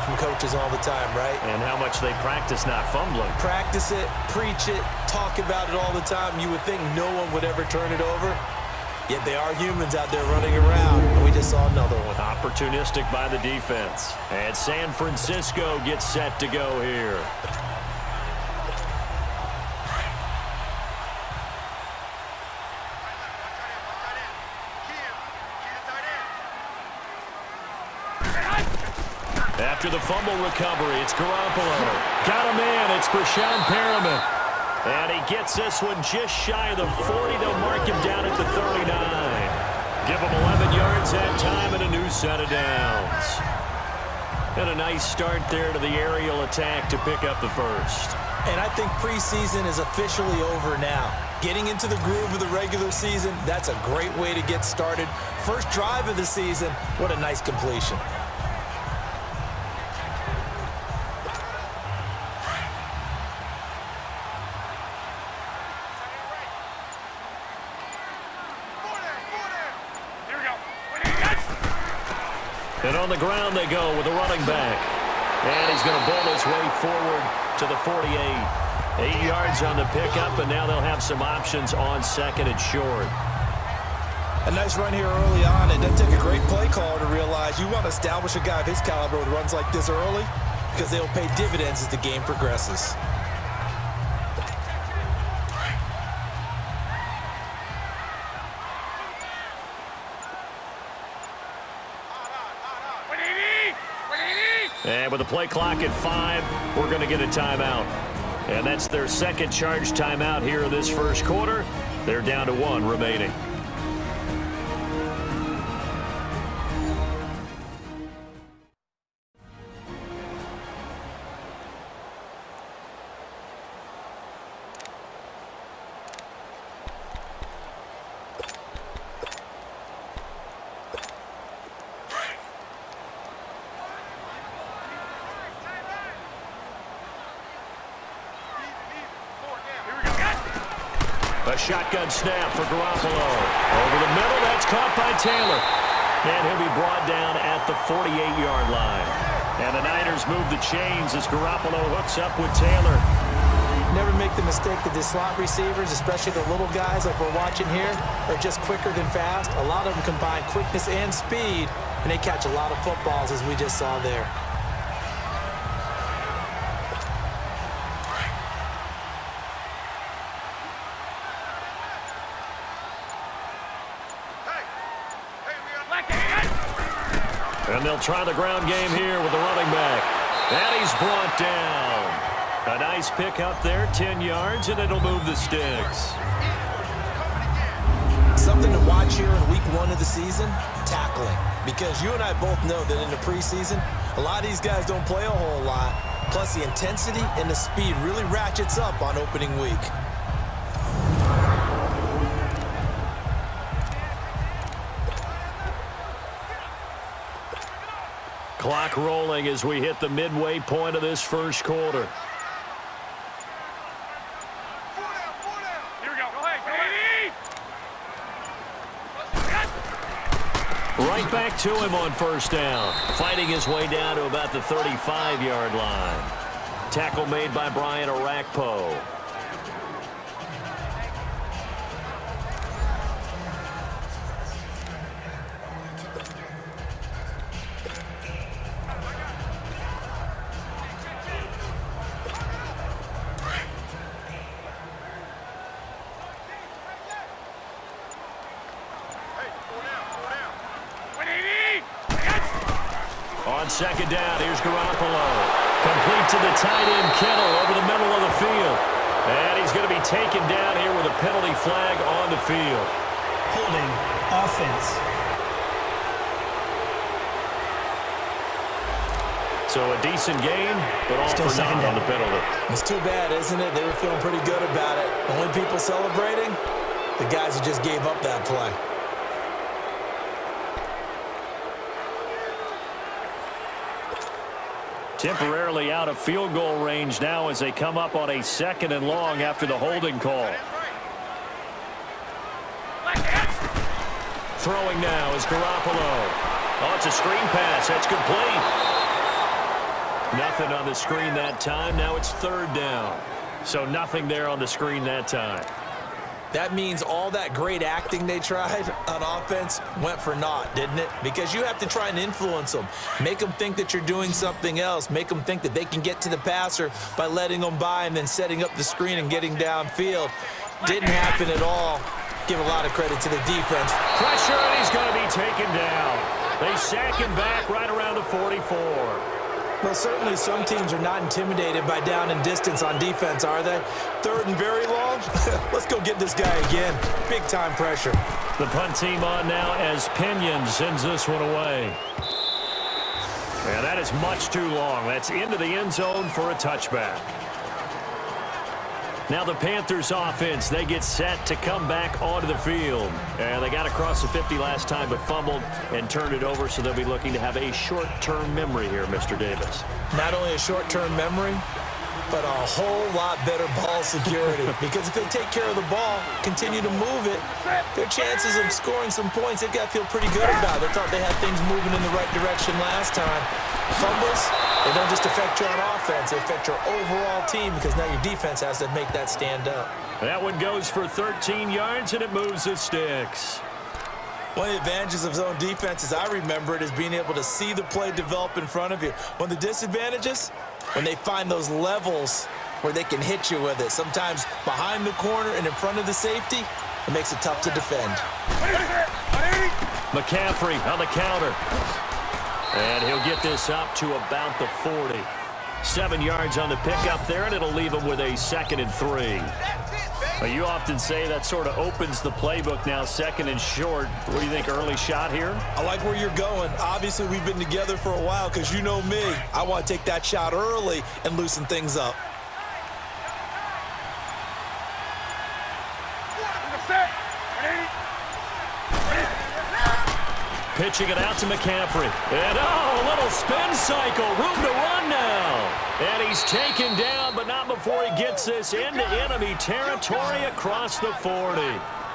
from coaches all the time, right? And how much they practice not fumbling. Practice it, preach it, talk about it all the time. You would think no one would ever turn it over. Yet they are humans out there running around, and we just saw another one. Opportunistic by the defense. And San Francisco gets set to go here. After the fumble recovery, it's Garoppolo. Got a man, it's Brashad Perriman. And he gets this one just shy of the 40. They'll mark him down at the 39. Give him 11 yards that time and a new set of downs. And a nice start there to the aerial attack to pick up the first. And I think preseason is officially over now. Getting into the groove of the regular season, that's a great way to get started. First drive of the season, what a nice completion. And on the ground they go with a running back. And he's going to bowl his way forward to the 48. 8 yards on the pickup, and now they'll have some options on second and short. A nice run here early on. It doesn't take a great play caller to realize you want to establish a guy of his caliber with runs like this early because they'll pay dividends as the game progresses. And with the play clock at 5, we're going to get a timeout. And that's their second charge timeout here in this first quarter. They're down to 1 remaining. A shotgun snap for Garoppolo. Over the middle, that's caught by Taylor. And he'll be brought down at the 48-yard line. And the Niners move the chains as Garoppolo hooks up with Taylor. Never make the mistake that the slot receivers, especially the little guys like we're watching here, are just quicker than fast. A lot of them combine quickness and speed, and they catch a lot of footballs as we just saw there. And they'll try the ground game here with the running back. And he's brought down. A nice pick up there, 10 yards, and it'll move the sticks. Something to watch here in week 1 of the season, tackling. Because you and I both know that in the preseason, a lot of these guys don't play a whole lot. Plus, the intensity and the speed really ratchets up on opening week. Clock rolling as we hit the midway point of this first quarter. Here we go. Go ahead. Right back to him on first down. Fighting his way down to about the 35-yard line. Tackle made by Brian Orakpo. On second down, here's Garoppolo. Complete to the tight end, Kittle, over the middle of the field. And he's going to be taken down here with a penalty flag on the field. Holding offense. So a decent gain, but all Still for second naught on down. the penalty. It's too bad, isn't it? They were feeling pretty good about it. The only people celebrating, the guys who just gave up that play. Temporarily out of field goal range now as they come up on a 2nd and long after the holding call. Throwing now is Garoppolo. Oh, it's a screen pass. That's complete. Nothing on the screen that time. Now it's third down. So nothing there on the screen that time. That means all that great acting they tried on offense went for naught, didn't it? Because you have to try and influence them. Make them think that you're doing something else. Make them think that they can get to the passer by letting them by and then setting up the screen and getting downfield. Didn't happen at all. Give a lot of credit to the defense. Pressure, and he's going to be taken down. They sack him back right around the 44. Well, certainly some teams are not intimidated by down and distance on defense, are they? Third and very long? Let's go get this guy again. Big-time pressure. The punt team on now as Pinion sends this one away. And that is much too long. That's into the end zone for a touchback. Now the Panthers offense, they get set to come back onto the field. And they got across the 50 last time but fumbled and turned it over, so they'll be looking to have a short-term memory here, Mr. Davis. Not only a short-term memory, but a whole lot better ball security. Because if they take care of the ball, continue to move it, their chances of scoring some points, they've got to feel pretty good about it. They thought they had things moving in the right direction last time. Fumbles, they don't just affect you on offense, they affect your overall team because now your defense has to make that stand up. That one goes for 13 yards, and it moves the sticks. One of the advantages of zone defense, as I remember it, is being able to see the play develop in front of you. One of the disadvantages, when they find those levels where they can hit you with it, sometimes behind the corner and in front of the safety, it makes it tough to defend. McCaffrey on the counter. And he'll get this up to about the 40. 7 yards on the pickup there, and it'll leave him with a 2nd and 3. Well, you often say that sort of opens the playbook now, 2nd and short. What do you think, early shot here? I like where you're going. Obviously, we've been together for a while because you know me. I want to take that shot early and loosen things up. Pitching it out to McCaffrey. And, a little spin cycle. Room to run now. And he's taken down, but not before he gets this into enemy territory across the 40.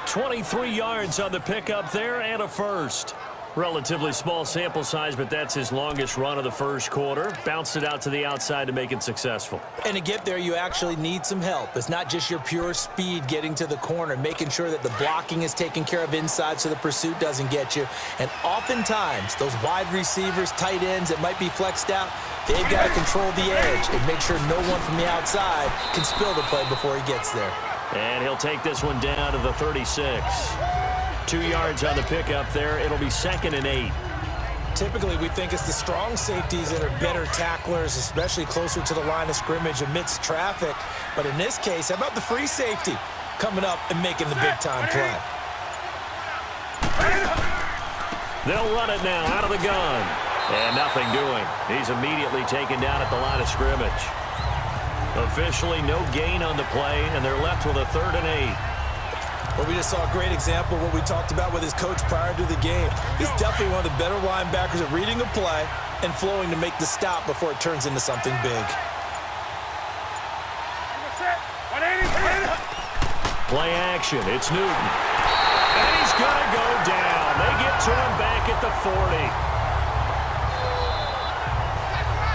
23 yards on the pickup there and a first. Relatively small sample size, but that's his longest run of the first quarter. Bounced it out to the outside to make it successful. And to get there, you actually need some help. It's not just your pure speed getting to the corner, making sure that the blocking is taken care of inside so the pursuit doesn't get you. And oftentimes, those wide receivers, tight ends that might be flexed out, they've got to control the edge and make sure no one from the outside can spill the play before he gets there. And he'll take this one down to the 36. 2 yards on the pickup there. It'll be 2nd and 8. Typically, we think it's the strong safeties that are better tacklers, especially closer to the line of scrimmage amidst traffic. But in this case, how about the free safety coming up and making the big-time play? They'll run it now out of the gun. And nothing doing. He's immediately taken down at the line of scrimmage. Officially no gain on the play, and they're left with a 3rd and 8. Well, we just saw a great example of what we talked about with his coach prior to the game. He's definitely one of the better linebackers at reading a play and flowing to make the stop before it turns into something big. Play action. It's Newton. And he's going to go down. They get to him back at the 40.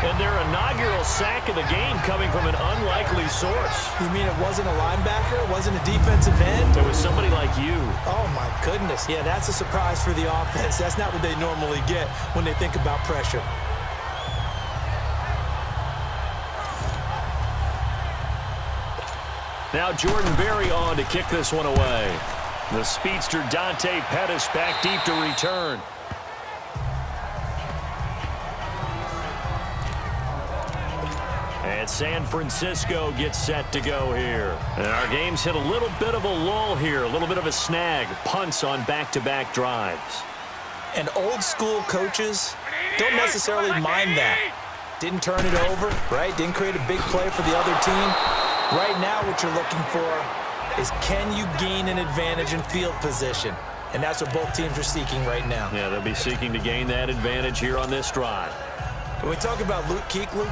And their inaugural sack of the game coming from an unlikely source. You mean it wasn't a linebacker? It wasn't a defensive end? It was somebody like you. Oh, my goodness. Yeah, that's a surprise for the offense. That's not what they normally get when they think about pressure. Now Jordan Berry on to kick this one away. The speedster Dante Pettis back deep to return. And San Francisco gets set to go here. And our game's hit a little bit of a lull here, a little bit of a snag. Punts on back-to-back drives. And old-school coaches don't necessarily mind that. Didn't turn it over, right? Didn't create a big play for the other team. Right now what you're looking for is can you gain an advantage in field position? And that's what both teams are seeking right now. Yeah, they'll be seeking to gain that advantage here on this drive. When we talk about Luke Kuechly,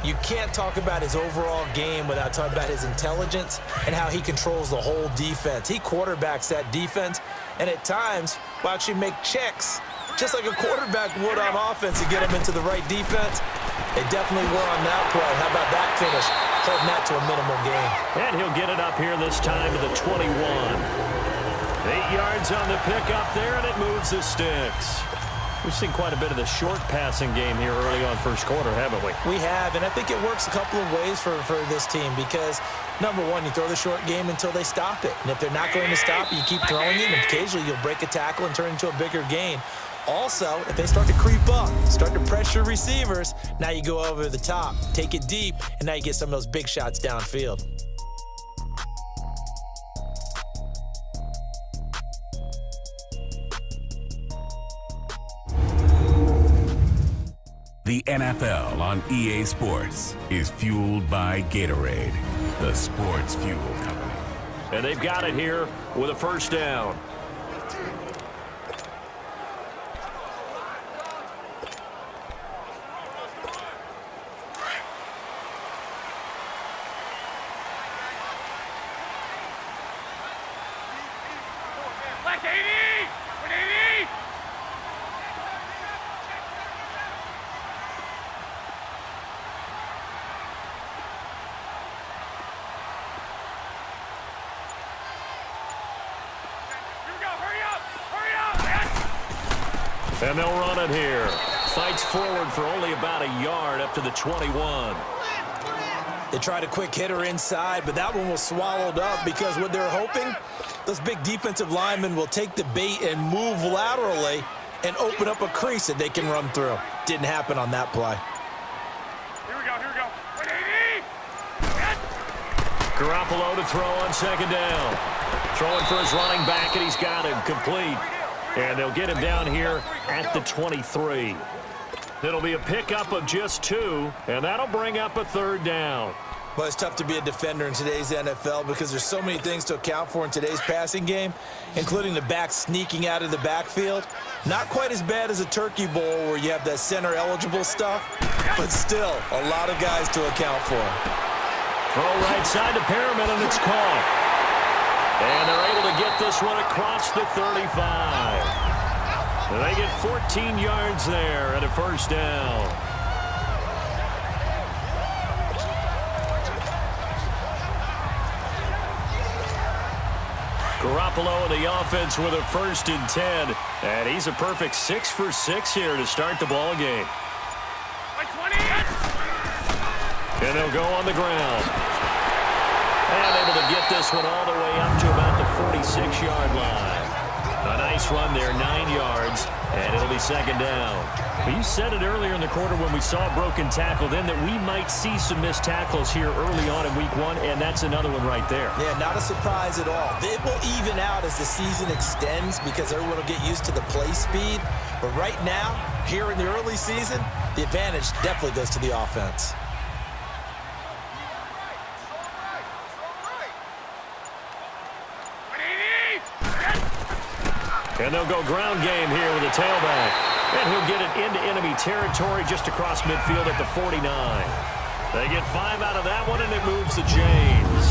you can't talk about his overall game without talking about his intelligence and how he controls the whole defense. He quarterbacks that defense, and at times will actually make checks, just like a quarterback would on offense to get him into the right defense. They definitely were on that play. How about that finish? Holding that to a minimal gain. And he'll get it up here this time to the 21. 8 yards on the pickup there, and it moves the sticks. We've seen quite a bit of the short passing game here early on first quarter, haven't we? We have, and I think it works a couple of ways for this team because, number one, you throw the short game until they stop it. And if they're not going to stop it, you keep throwing it, and occasionally you'll break a tackle and turn it into a bigger gain. Also, if they start to creep up, start to pressure receivers, now you go over the top, take it deep, and now you get some of those big shots downfield. The NFL on EA Sports is fueled by Gatorade, the sports fuel company. And they've got it here with a first down. And they'll run it here. Fights forward for only about a yard up to the 21. They tried a quick hitter inside, but that one was swallowed up because what they're hoping, those big defensive linemen will take the bait and move laterally and open up a crease that they can run through. Didn't happen on that play. Here we go. 180. Garoppolo to throw on second down. Throwing for his running back, and he's got him complete. And they'll get him down here at the 23. It'll be a pickup of just 2, and that'll bring up a third down. Well, it's tough to be a defender in today's NFL because there's so many things to account for in today's passing game, including the back sneaking out of the backfield. Not quite as bad as a turkey bowl where you have that center-eligible stuff, but still a lot of guys to account for. Throw right side to Perriman, and it's caught. And they're able to get this one across the 35. And they get 14 yards there and a first down. Garoppolo in the offense with a 1st and 10. And he's a perfect 6 for 6 here to start the ball game. And they'll go on the ground. And able to get this one all the way up to about the 46-yard line. A nice run there, 9 yards, and it'll be second down. But you said it earlier in the quarter when we saw a broken tackle then that we might see some missed tackles here early on in week 1, and that's another one right there. Yeah, not a surprise at all. It will even out as the season extends because everyone will get used to the play speed. But right now, here in the early season, the advantage definitely goes to the offense. And they'll go ground game here with a tailback. And he'll get it into enemy territory just across midfield at the 49. They get 5 out of that one, and it moves to James.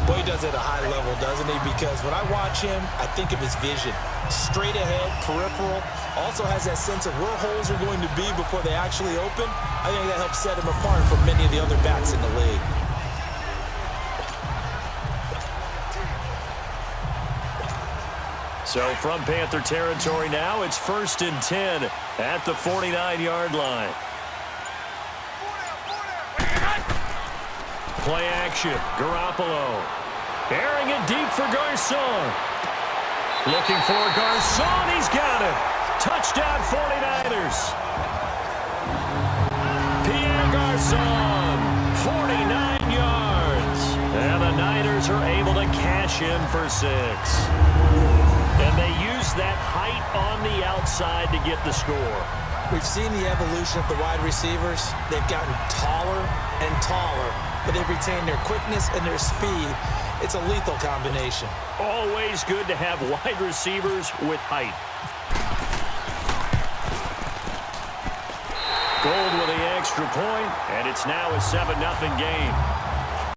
Boy, he does it at a high level, doesn't he? Because when I watch him, I think of his vision. Straight ahead, peripheral. Also has that sense of where holes are going to be before they actually open. I think that helps set him apart from many of the other backs in the league. So from Panther territory now, it's 1st and 10 at the 49-yard line. Play action, Garoppolo. Airing it deep for Garçon. Looking for Garçon, he's got it. Touchdown 49ers. Pierre Garçon, 49 yards. And the Niners are able to cash in for 6. And they use that height on the outside to get the score. We've seen the evolution of the wide receivers. They've gotten taller and taller, but they've retained their quickness and their speed. It's a lethal combination. Always good to have wide receivers with height. Gold with the extra point, and it's now a 7-0 game.